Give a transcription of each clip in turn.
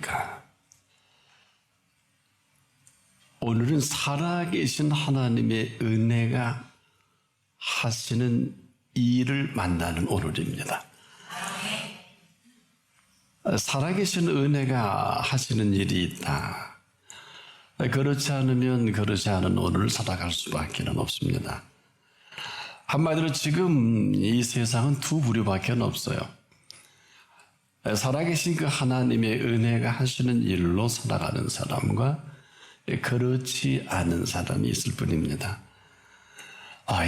있습니까? 오늘은 살아계신 하나님의 은혜가 하시는 일을 만나는 오늘입니다. 살아계신 은혜가 하시는 일이 있다. 그렇지 않으면 그렇지 않은 오늘을 살아갈 수밖에 없습니다. 한마디로 지금 이 세상은 두 부류밖에 없어요. 살아계신 그 하나님의 은혜가 하시는 일로 살아가는 사람과 그렇지 않은 사람이 있을 뿐입니다.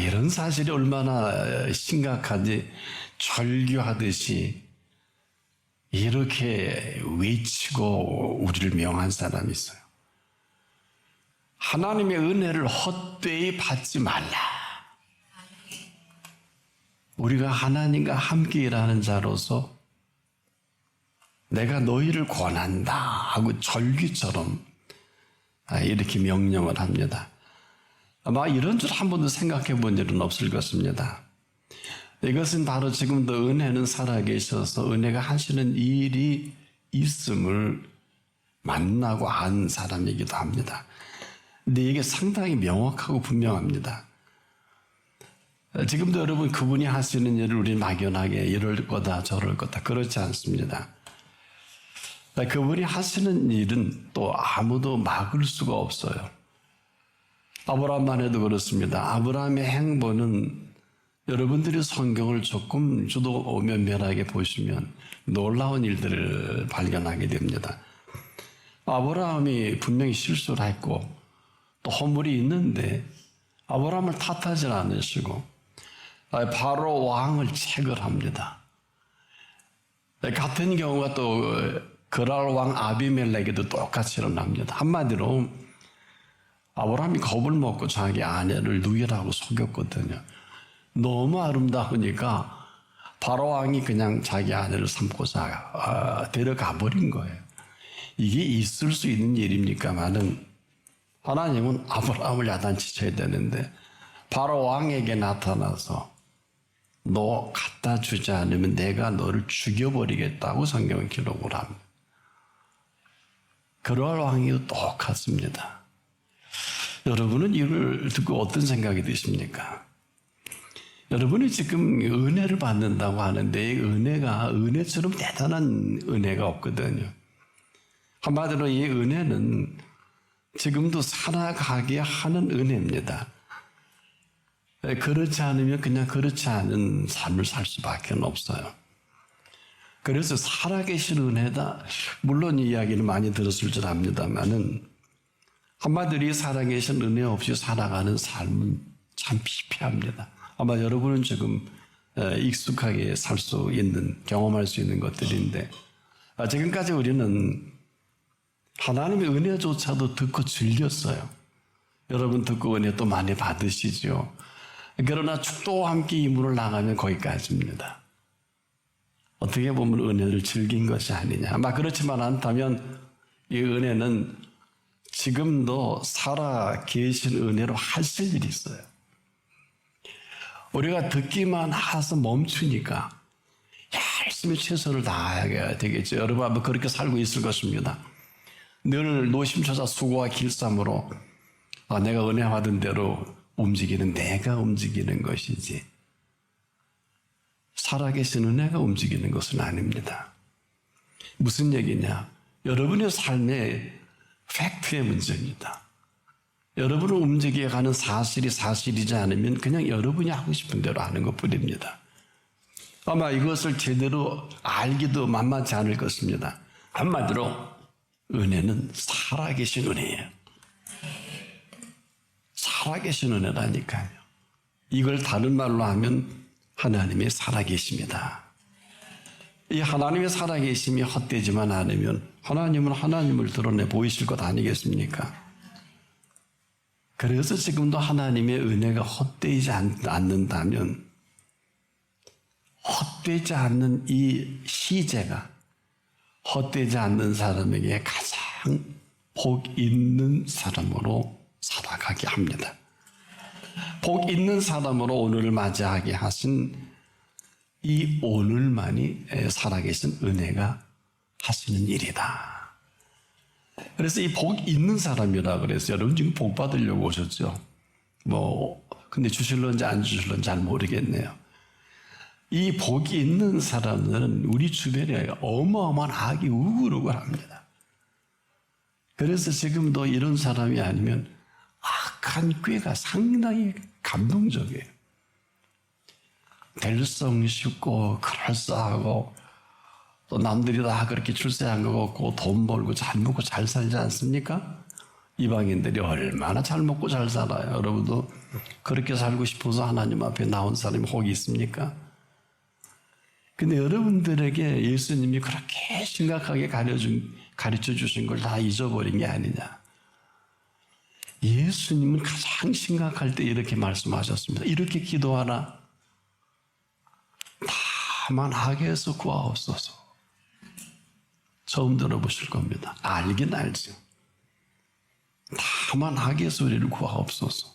이런 사실이 얼마나 심각한지 절규하듯이 이렇게 외치고 우리를 명한 사람이 있어요. 하나님의 은혜를 헛되이 받지 말라. 우리가 하나님과 함께 일하는 자로서 내가 너희를 권한다 하고 절규처럼 이렇게 명령을 합니다. 아마 이런 줄 한 번도 생각해 본 일은 없을 것입니다. 이것은 바로 지금도 은혜는 살아계셔서 은혜가 하시는 일이 있음을 만나고 안 사람이기도 합니다. 근데 이게 상당히 명확하고 분명합니다. 지금도 여러분 그분이 하시는 일을 우리 막연하게 이럴 거다 저럴 거다 그렇지 않습니다. 그분이 하시는 일은 또 아무도 막을 수가 없어요. 아브라함만 해도 그렇습니다. 아브라함의 행보는 여러분들이 성경을 조금 저도 면밀하게 보시면 놀라운 일들을 발견하게 됩니다. 아브라함이 분명히 실수를 했고 또 허물이 있는데 아브라함을 탓하지 않으시고 바로 왕을 체결합니다. 같은 경우가 또 그랄 왕 아비멜렉에도 똑같이 일어납니다. 한마디로 아브라함이 겁을 먹고 자기 아내를 누이라고 속였거든요. 너무 아름다우니까 바로 왕이 그냥 자기 아내를 삼고자 데려가 버린 거예요. 이게 있을 수 있는 일입니까마는 하나님은 아브라함을 야단치셔야 되는데 바로 왕에게 나타나서 너 갖다 주지 않으면 내가 너를 죽여버리겠다고 성경은 기록을 합니다. 그럴 왕이 똑같습니다. 여러분은 이걸 듣고 어떤 생각이 드십니까? 여러분이 지금 은혜를 받는다고 하는데 이 은혜가 은혜처럼 대단한 은혜가 없거든요. 한마디로 이 은혜는 지금도 살아가게 하는 은혜입니다. 그렇지 않으면 그냥 그렇지 않은 삶을 살 수밖에 없어요. 그래서 살아계신 은혜다. 물론 이 이야기는 많이 들었을 줄 압니다만은 한마디로 살아계신 은혜 없이 살아가는 삶은 참 피폐합니다. 아마 여러분은 지금 익숙하게 살 수 있는, 경험할 수 있는 것들인데 지금까지 우리는 하나님의 은혜조차도 듣고 즐겼어요. 여러분 듣고 은혜 또 많이 받으시죠. 그러나 축도와 함께 이 문을 나가면 거기까지입니다. 어떻게 보면 은혜를 즐긴 것이 아니냐. 아마 그렇지만 않다면 이 은혜는 지금도 살아 계신 은혜로 하실 일이 있어요. 우리가 듣기만 해서 멈추니까 열심히 최선을 다해야 되겠죠. 여러분 아마 그렇게 살고 있을 것입니다. 늘 노심초사 수고와 길쌈으로 내가 은혜 받은 대로 움직이는 내가 움직이는 것이지 살아계신 은혜가 움직이는 것은 아닙니다. 무슨 얘기냐? 여러분의 삶의 팩트의 문제입니다. 여러분을 움직여가는 사실이 사실이지 않으면 그냥 여러분이 하고 싶은 대로 하는 것뿐입니다. 아마 이것을 제대로 알기도 만만치 않을 것입니다. 한마디로 은혜는 살아계신 은혜예요. 살아계신 은혜라니까요. 이걸 다른 말로 하면 하나님의 살아계심이다. 이 하나님의 살아계심이 헛되지만 않으면 하나님은 하나님을 드러내 보이실 것 아니겠습니까? 그래서 지금도 하나님의 은혜가 헛되지 않는다면 헛되지 않는 이 시제가 헛되지 않는 사람에게 가장 복 있는 사람으로 살아가게 합니다. 복 있는 사람으로 오늘을 맞이하게 하신 이 오늘만이 살아계신 은혜가 하시는 일이다. 그래서 이 복 있는 사람이라 그랬어요. 여러분 지금 복 받으려고 오셨죠? 근데 주실런지 안 주실런지 잘 모르겠네요. 이 복이 있는 사람들은 우리 주변에 어마어마한 악이 우글우글합니다. 그래서 지금도 이런 사람이 아니면 악한 꾀가 상당히 감동적이에요. 될성 쉽고 그럴싸하고 또 남들이 다 그렇게 출세한 거 같고 돈 벌고 잘 먹고 잘 살지 않습니까? 이방인들이 얼마나 잘 먹고 잘 살아요. 여러분도 그렇게 살고 싶어서 하나님 앞에 나온 사람이 혹이 있습니까? 근데 여러분들에게 예수님이 그렇게 심각하게 가르쳐 주신 걸 다 잊어버린 게 아니냐. 예수님은 가장 심각할 때 이렇게 말씀하셨습니다. 이렇게 기도하라. 다만 악에서 구하옵소서. 처음 들어보실 겁니다. 알긴 알죠. 다만 악에서 우리를 구하옵소서.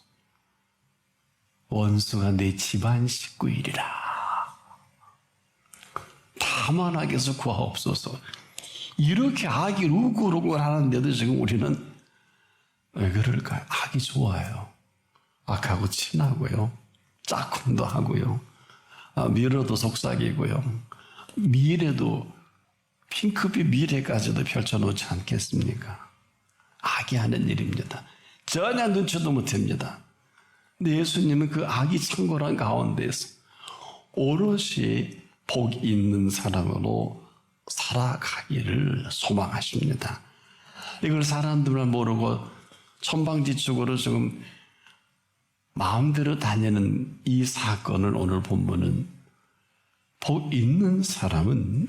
원수가 내 집안 식구이리라. 다만 악에서 구하옵소서. 이렇게 악이 우글우글 하는데도 지금 우리는 왜 그럴까요? 악이 좋아요. 악하고 친하고요. 짝꿍도 하고요. 미래도 속삭이고요. 미래도 핑크빛 미래까지도 펼쳐놓지 않겠습니까? 악이 하는 일입니다. 전혀 눈치도 못합니다. 근데 예수님은 그 악이 창궐한 가운데서 오롯이 복 있는 사람으로 살아가기를 소망하십니다. 이걸 사람들은 모르고 천방지축으로 지금 마음대로 다니는 이 사건을 오늘 본문은 복 있는 사람은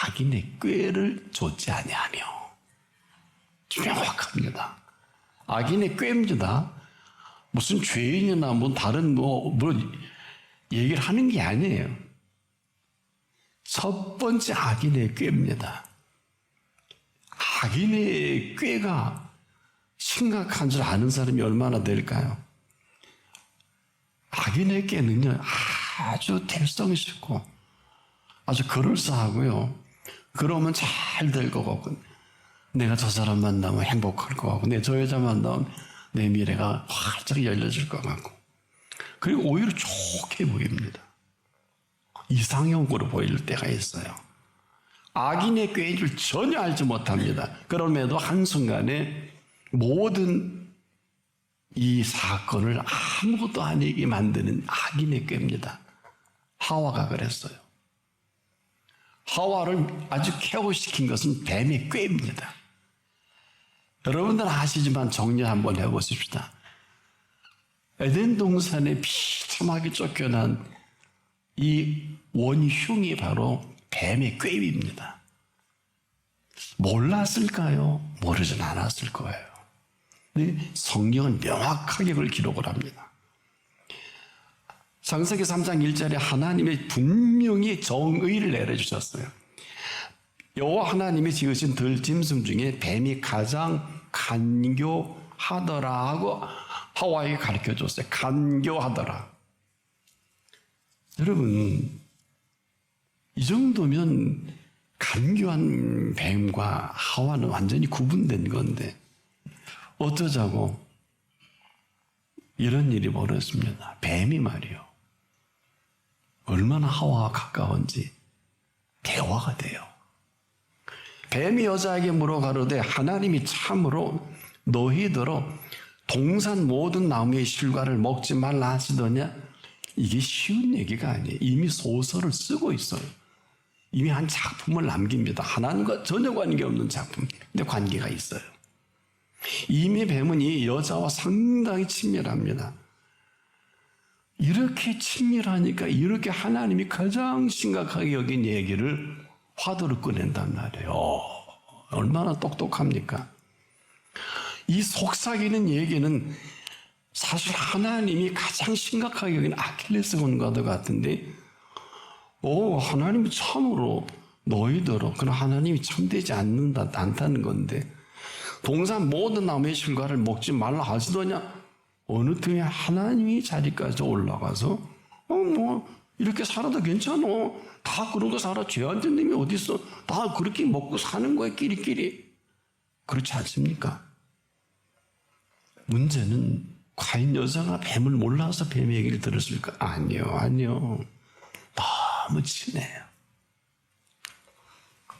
악인의 꾀를 좇지 아니하며 명확합니다. 악인의 꾀입니다. 무슨 죄인이나 다른 얘기를 하는 게 아니에요. 첫 번째 악인의 꾀입니다. 악인의 꾀가 심각한 줄 아는 사람이 얼마나 될까요? 악인의 꾀는요, 아주 될성있고 아주 그럴싸하고요. 그러면 잘 될 것 같고, 내가 저 사람 만나면 행복할 것 같고, 내 저 여자 만나면 내 미래가 활짝 열려질 것 같고, 그리고 오히려 좋게 보입니다. 이상형으로 보일 때가 있어요. 악인의 꾀인 줄 전혀 알지 못합니다. 그럼에도 한순간에 모든 이 사건을 아무것도 아니게 만드는 악인의 꾀입니다. 하와가 그랬어요. 하와를 아주 케어시킨 것은 뱀의 꾀입니다. 여러분들은 아시지만 정리 한번 해보십시다. 에덴 동산에 비참하게 쫓겨난 이 원흉이 바로 뱀의 꾀입니다. 몰랐을까요? 모르진 않았을 거예요. 근데 성경은 명확하게 그걸 기록을 합니다. 창세기 3장 1절에 하나님이 분명히 정의를 내려주셨어요. 여호와 하나님이 지으신 들짐승 중에 뱀이 가장 간교하더라 하고 하와에게 가르쳐줬어요. 간교하더라. 여러분, 이 정도면 간교한 뱀과 하와는 완전히 구분된 건데 어쩌자고 이런 일이 벌어졌습니다. 뱀이 말이요, 얼마나 하와와 가까운지 대화가 돼요. 뱀이 여자에게 물어 가로되 하나님이 참으로 너희더러 동산 모든 나무의 실과를 먹지 말라 하시더냐? 이게 쉬운 얘기가 아니에요. 이미 소설을 쓰고 있어요. 이미 한 작품을 남깁니다. 하나님과 전혀 관계없는 작품. 근데 관계가 있어요. 이미 뱀은 이 여자와 상당히 친밀합니다. 이렇게 친밀하니까 이렇게 하나님이 가장 심각하게 여긴 얘기를 화두를 꺼낸단 말이에요. 얼마나 똑똑합니까? 이 속삭이는 얘기는 사실 하나님이 가장 심각하게 여긴 아킬레스건과도 같은데, 하나님이 참으로 너희더러, 그러나 하나님이 참되지 않다는 건데, 동산 모든 나무의 실과를 먹지 말라 하시더냐? 어느 틈에 하나님이 자리까지 올라가서 이렇게 살아도 괜찮아, 다 그러고 살아, 죄 안 진 놈이 어디 있어, 다 그렇게 먹고 사는 거야 끼리끼리. 그렇지 않습니까? 문제는 과연 여자가 뱀을 몰라서 뱀의 얘기를 들었을까? 아니요. 너무 친해요.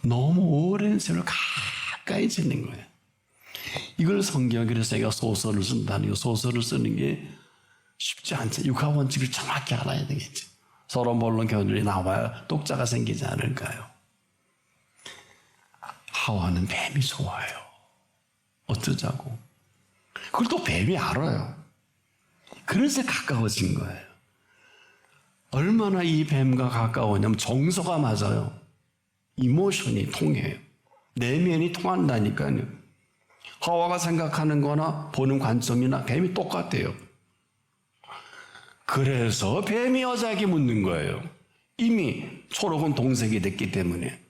너무 오랜 세월 가까이 지낸 거예요. 이걸 성경, 그래서 제가 소설을 쓴다는 거, 소설을 쓰는 게 쉽지 않죠. 육하 원칙을 정확히 알아야 되겠죠. 서로 모르는 견율이 나와야 독자가 생기지 않을까요? 하와는 뱀이 좋아요. 어쩌자고. 그걸 또 뱀이 알아요. 그래서 가까워진 거예요. 얼마나 이 뱀과 가까우냐면 정서가 맞아요. 이모션이 통해요. 내면이 통한다니까요. 하와가 생각하는 거나 보는 관점이나 뱀이 똑같아요. 그래서 뱀이 여자에게 묻는 거예요. 이미 초록은 동색이 됐기 때문에.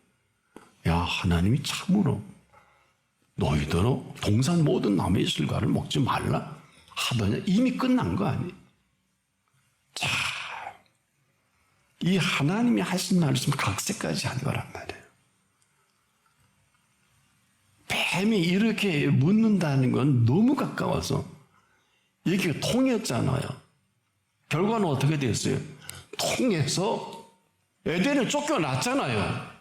야, 하나님이 참으로 너희들은 동산 모든 나무의 실과를 먹지 말라 하더냐. 이미 끝난 거 아니에요. 자, 이 하나님이 하신 말씀 각색까지 한 거란 말이에요. 뱀이 이렇게 묻는다는 건 너무 가까워서 얘기가 통했잖아요. 결과는 어떻게 됐어요? 통해서 에덴을 쫓겨났잖아요.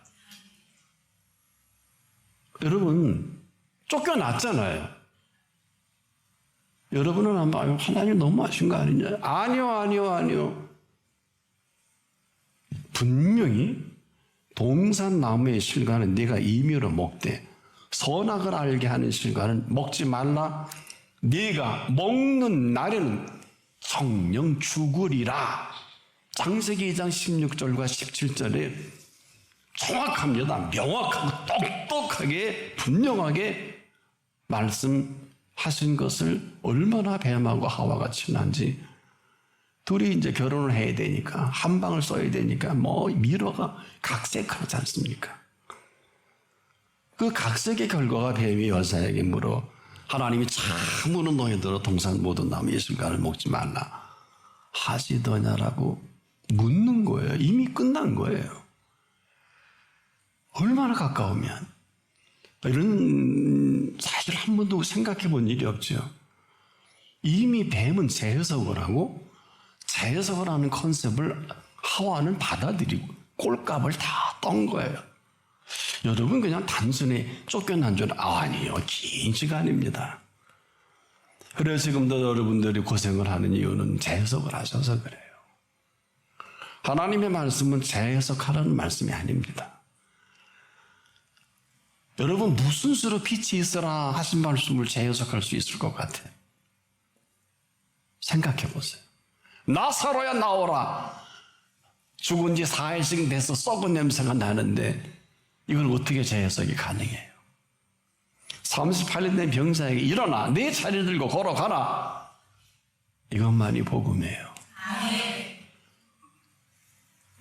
여러분, 쫓겨났잖아요. 여러분은 아마 하나님 너무하신 거 아니냐? 아니요. 분명히 동산나무의 실과는 네가 임의로 먹되 선악을 알게 하는 실과는 먹지 말라. 네가 먹는 날에는 성령 죽으리라. 창세기 2장 16절과 17절에 정확합니다. 명확하고 똑똑하게 분명하게 말씀하신 것을 얼마나 뱀하고 하와가 친한지. 둘이 이제 결혼을 해야 되니까 한 방을 써야 되니까 미로가 각색하지 않습니까? 그 각색의 결과가 뱀이 여자에게 물어 하나님이 참으로 너희들은 동산 모든 나무의 실과를 먹지 말라 하시더냐라고 묻는 거예요. 이미 끝난 거예요. 얼마나 가까우면. 이런 사실 한 번도 생각해 본 일이 없죠. 이미 뱀은 재해석을 하고 재해석을 하는 컨셉을 하와는 받아들이고 꼴값을 다 떤 거예요. 여러분 그냥 단순히 쫓겨난 줄 아니요. 긴 시간입니다. 그래서 지금도 여러분들이 고생을 하는 이유는 재해석을 하셔서 그래요. 하나님의 말씀은 재해석하라는 말씀이 아닙니다. 여러분 무슨 수로 빛이 있어라 하신 말씀을 재해석할 수 있을 것 같아요. 생각해 보세요. 나사로야 나오라. 죽은 지 4일씩 돼서 썩은 냄새가 나는데 이걸 어떻게 재해석이 가능해요? 38년 된 병자에게 일어나 내 자리를 들고 걸어가라. 이것만이 복음이에요.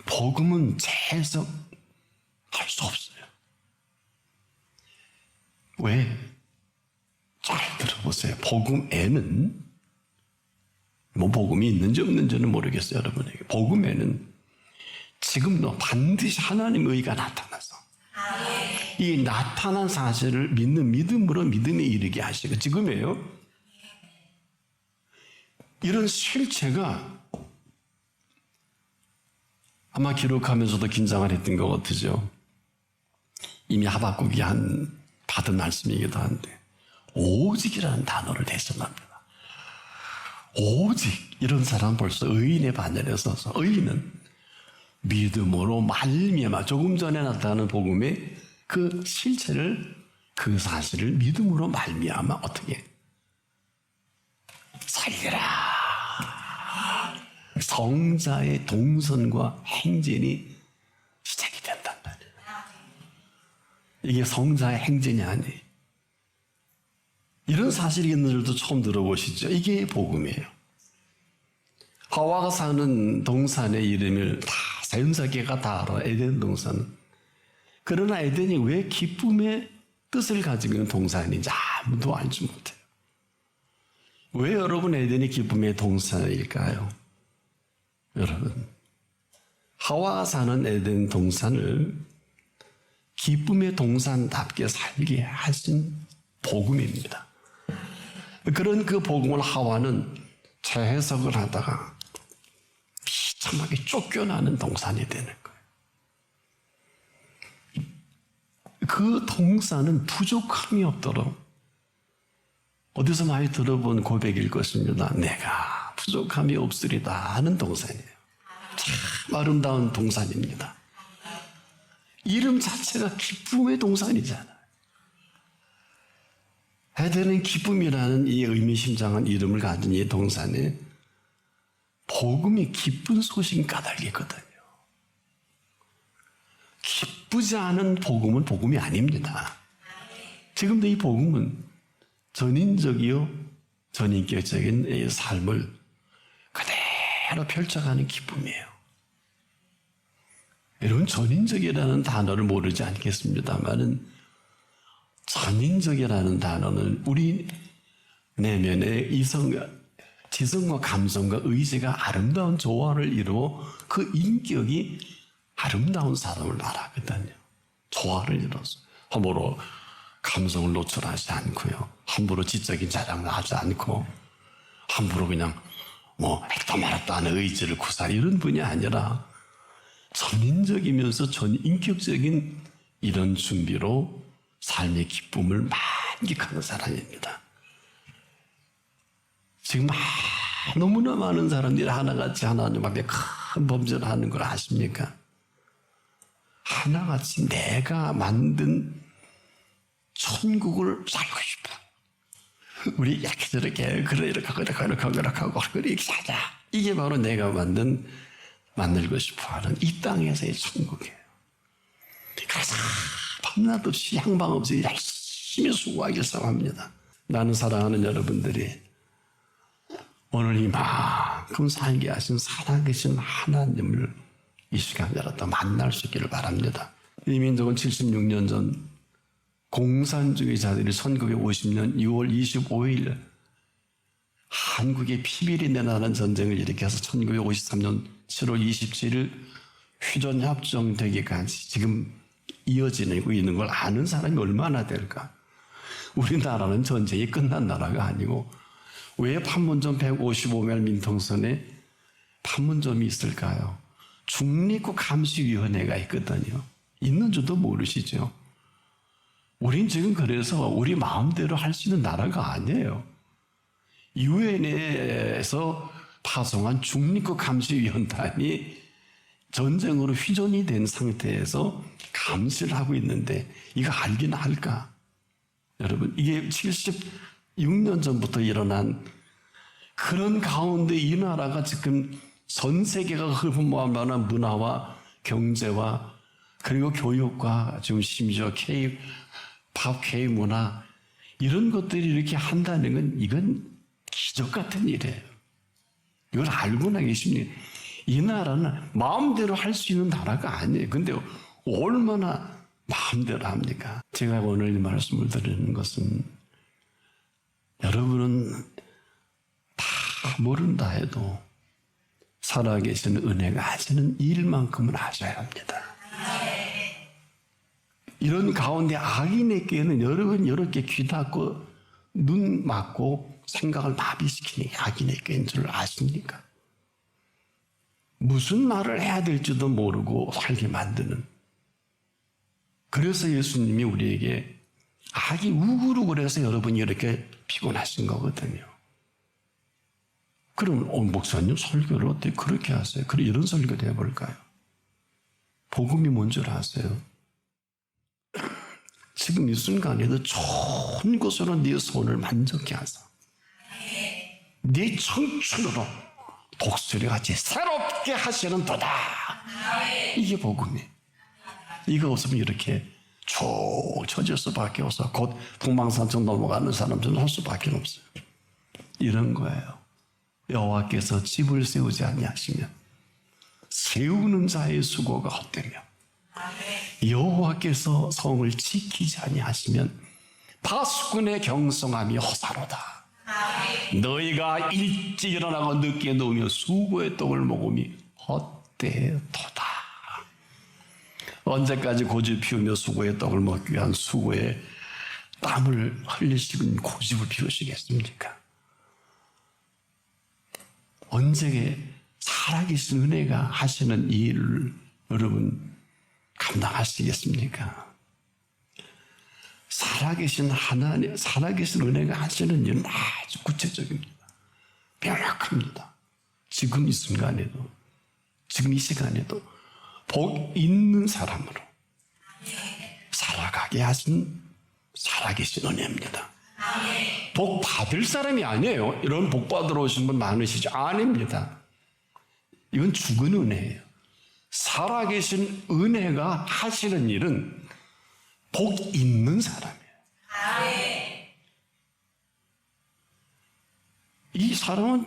복음은 재해석할 수 없어요. 왜? 잘 들어보세요. 복음에는 복음이 있는지 없는지는 모르겠어요. 여러분에게. 복음에는 지금도 반드시 하나님의 의가 나타나서 이 나타난 사실을 믿는 믿음으로 믿음에 이르게 하시고 지금이에요. 이런 실체가 아마 기록하면서도 긴장을 했던 것 같으죠. 이미 하박국이 받은 말씀이기도 한데 오직이라는 단어를 대신합니다. 오직 이런 사람 벌써 의인의 반열에 서서 의인은 믿음으로 말미암아 조금 전에 나타나는 복음의 그 실체를 그 사실을 믿음으로 말미암아 어떻게 살리라. 성자의 동선과 행진이 시작이 된단 말이에요. 이게 성자의 행진이 아니에요. 이런 사실이 있는 줄도 처음 들어보시죠? 이게 복음이에요. 하와가 사는 동산의 이름을 다 전 세계가 다 알아. 에덴 동산은. 그러나 에덴이 왜 기쁨의 뜻을 가지고 있는 동산인지 아무도 알지 못해요. 왜 여러분 에덴이 기쁨의 동산일까요? 여러분 하와가 사는 에덴 동산을 기쁨의 동산답게 살게 하신 복음입니다. 그런 그 복음을 하와는 재해석을 하다가 비참하게 쫓겨나는 동산이 되는 거예요. 그 동산은 부족함이 없도록, 어디서 많이 들어본 고백일 것입니다. 내가 부족함이 없으리다 하는 동산이에요. 참 아름다운 동산입니다. 이름 자체가 기쁨의 동산이잖아요. 에덴은 기쁨이라는 이 의미심장한 이름을 가진 이 동산에 복음이 기쁜 소식인 까닭이거든요. 기쁘지 않은 복음은 복음이 아닙니다. 지금도 이 복음은 전인적이요 전인격적인 이 삶을 그대로 펼쳐가는 기쁨이에요. 여러분, 전인적이라는 단어를 모르지 않겠습니다만은 전인적이라는 단어는 우리 내면의 지성과 감성과 의지가 아름다운 조화를 이루어 그 인격이 아름다운 사람을 말하거든요. 조화를 이뤄서 함부로 감성을 노출하지 않고요, 함부로 지적인 자랑을 하지 않고, 함부로 그냥 했다 말았다 하는 의지를 구사하는 이런 분이 아니라 전인적이면서 전인격적인 이런 준비로 삶의 기쁨을 만끽하는 사람입니다. 지금 너무나 많은 사람들이 하나같이 하나님 앞에 큰 범죄를 하는 걸 아십니까? 하나같이 내가 만든 천국을 살고 싶어. 우리 이렇게 저렇게 이렇게 하고 이렇게 사자. 이게 바로 내가 만들고 싶어하는 이 땅에서의 천국이에요. 그래서 밤낮 없이 향방 없이 열심히 수고하길 바랍니다. 나는 사랑하는 여러분들이 오늘 이만큼 살게 하신 살아계신 하나님을 이 시간이라도 만날 수 있기를 바랍니다. 이 민족은 76년 전 공산주의자들이 1950년 6월 25일 한국에 피비리 내나는 전쟁을 일으켜서 1953년 7월 27일 휴전협정되기까지 지금 이어지고 있는 걸 아는 사람이 얼마나 될까? 우리나라는 전쟁이 끝난 나라가 아니고 왜 판문점 155마일 민통선에 판문점이 있을까요? 중립국 감시위원회가 있거든요. 있는 줄도 모르시죠? 우린 지금 그래서 우리 마음대로 할 수 있는 나라가 아니에요. 유엔에서 파송한 중립국 감시위원단이 전쟁으로 휘전이 된 상태에서 감시를 하고 있는데 이거 알긴 할까? 여러분, 이게 76년 전부터 일어난 그런 가운데 이 나라가 지금 전 세계가 흡음할 문화와 경제와 그리고 교육과 지금 심지어 팝 K 문화 이런 것들이 이렇게 한다는 건 이건 기적 같은 일이에요. 이걸 알고나 계십니까? 이 나라는 마음대로 할 수 있는 나라가 아니에요. 근데 얼마나 마음대로 합니까? 제가 오늘 이 말씀을 드리는 것은 여러분은 다 모른다 해도 살아계신 은혜가 하시는 일만큼은 하셔야 합니다. 이런 가운데 악인에게는 여러분 이렇게 귀 닫고 눈 막고 생각을 마비시키는 악인에게인 줄 아십니까? 무슨 말을 해야 될지도 모르고 살게 만드는. 그래서 예수님이 우리에게 악이 우글우글해서 여러분이 이렇게 피곤하신 거거든요. 그럼 목사님 설교를 어떻게 그렇게 하세요? 그럼 이런 설교를 해볼까요? 복음이 뭔 줄 아세요? 지금 이 순간에도 좋은 곳으로 네 손을 만족해 하사 네 청춘으로 독수리같이 새롭게 하시는 도다. 이게 복음이에요. 이거 없으면 이렇게 쭉 처질 수밖에 없어. 곧 북망산청 넘어가는 사람들은 할 수밖에 없어요. 이런 거예요. 여호와께서 집을 세우지 아니하시면 세우는 자의 수고가 헛되며 여호와께서 성을 지키지 아니하시면 파수꾼의 경성함이 허사로다. 너희가 일찍 일어나고 늦게 누우며 수고의 떡을 먹음이 헛되도다. 언제까지 고집 피우며 수고의 떡을 먹기 위한 수고의 땀을 흘리시고 고집을 피우시겠습니까? 언제 살아계신 은혜가 하시는 이 일을 여러분 감당하시겠습니까? 살아계신 하나님, 살아계신 은혜가 하시는 일은 아주 구체적입니다. 명확합니다. 지금 이 순간에도, 지금 이 시간에도 복 있는 사람으로 살아가게 하신 살아계신 은혜입니다. 복 받을 사람이 아니에요. 이런 복 받으러 오신 분 많으시죠? 아닙니다. 이건 죽은 은혜예요. 살아계신 은혜가 하시는 일은 복 있는 사람이에요. 이 사람은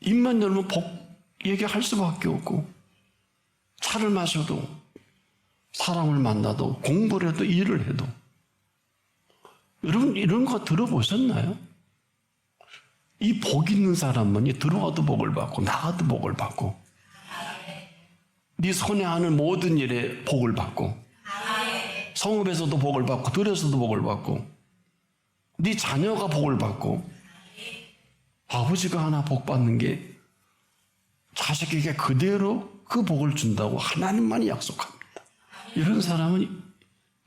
입만 열면 복 얘기할 수밖에 없고, 차를 마셔도, 사람을 만나도, 공부를 해도, 일을 해도. 여러분 이런 거 들어보셨나요? 이 복 있는 사람은 들어와도 복을 받고 나가도 복을 받고, 네 손에 하는 모든 일에 복을 받고, 성읍에서도 복을 받고 들에서도 복을 받고, 네 자녀가 복을 받고, 아버지가 하나 복 받는 게 자식에게 그대로 그 복을 준다고 하나님만이 약속합니다. 이런 사람은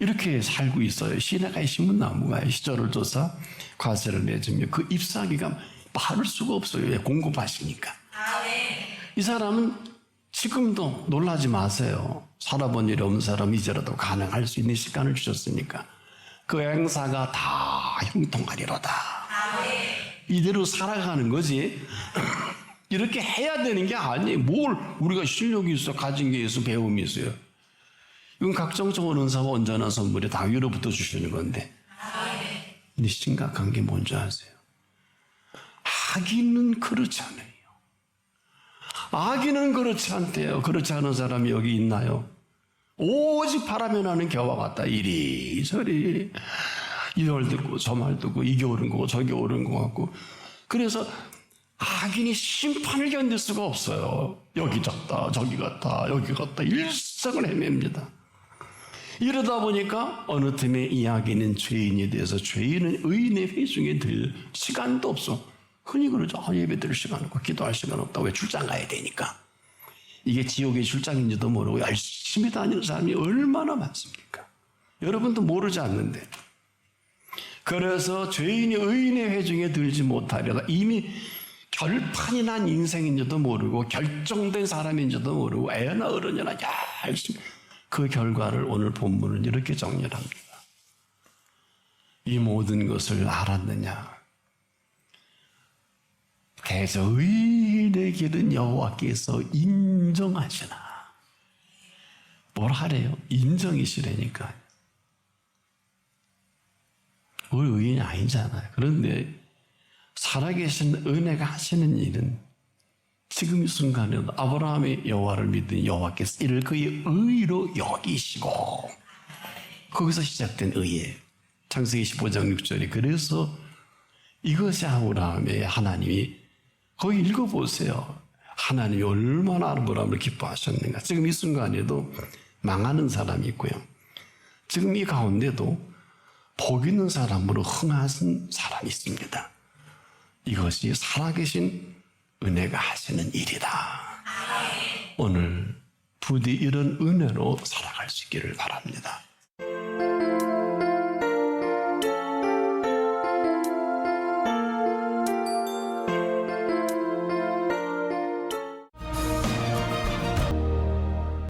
이렇게 살고 있어요. 시내가에 심은 나무가 시절을 둬서 과세를 맺으며 그 잎사귀가 마를 수가 없어요. 왜? 공급하시니까. 이 사람은 지금도 놀라지 마세요. 살아본 일이 없는 사람 이제라도 가능할 수 있는 시간을 주셨으니까 그 행사가 다 형통하리로다. 이대로 살아가는 거지. 이렇게 해야 되는 게 아니에요. 뭘 우리가 실력이 있어, 가진 게 있어, 배움이 있어요. 이건 각정적인 은사와 온전한 선물이 다 위로부터 주시는 건데. 근데 심각한 게 뭔지 아세요? 악인은 그렇지 않아요. 악인은 그렇지 않대요. 그렇지 않은 사람이 여기 있나요? 오직 바라며 나는 겨와 같다. 이리저리 이 말 듣고 저 말 듣고 이게 옳은 거고 저게 옳은 거 같고. 그래서 악인이 심판을 견딜 수가 없어요. 여기 졌다 저기 갔다 여기 갔다 일생을 헤맵니다. 이러다 보니까 어느 틈에 이 악인은 죄인이 돼서 죄인은 의인의 회중에 들 시간도 없어. 흔히 그러죠. 예배 드릴 시간 없고 기도할 시간 없다. 왜? 출장 가야 되니까. 이게 지옥의 출장인지도 모르고 열심히 다니는 사람이 얼마나 많습니까? 여러분도 모르지 않는데. 그래서 죄인이 의인의 회중에 들지 못하려다 이미 결판이 난 인생인지도 모르고 결정된 사람인지도 모르고 애나 어른이나 열심히 그 결과를 오늘 본문은 이렇게 정리합니다. 이 모든 것을 알았느냐? 대저 의인의 길은 여호와께서 인정하시나. 뭘 하래요? 인정이시라니까. 우리 의인이 아니잖아요. 그런데 살아계신 은혜가 하시는 일은 지금 이 순간에도 아브라함이 여호와를 믿은 여호와께서 이를 그의 의로 여기시고, 거기서 시작된 의예요. 창세기 15장 6절이. 그래서 이것이 아브라함의 하나님이, 거기 읽어보세요. 하나님이 얼마나 아브라함을 기뻐하셨는가. 지금 이 순간에도 망하는 사람이 있고요. 지금 이 가운데도 복 있는 사람으로 흥하신 사람이 있습니다. 이것이 살아계신 은혜가 하시는 일이다. 오늘 부디 이런 은혜로 살아갈 수 있기를 바랍니다.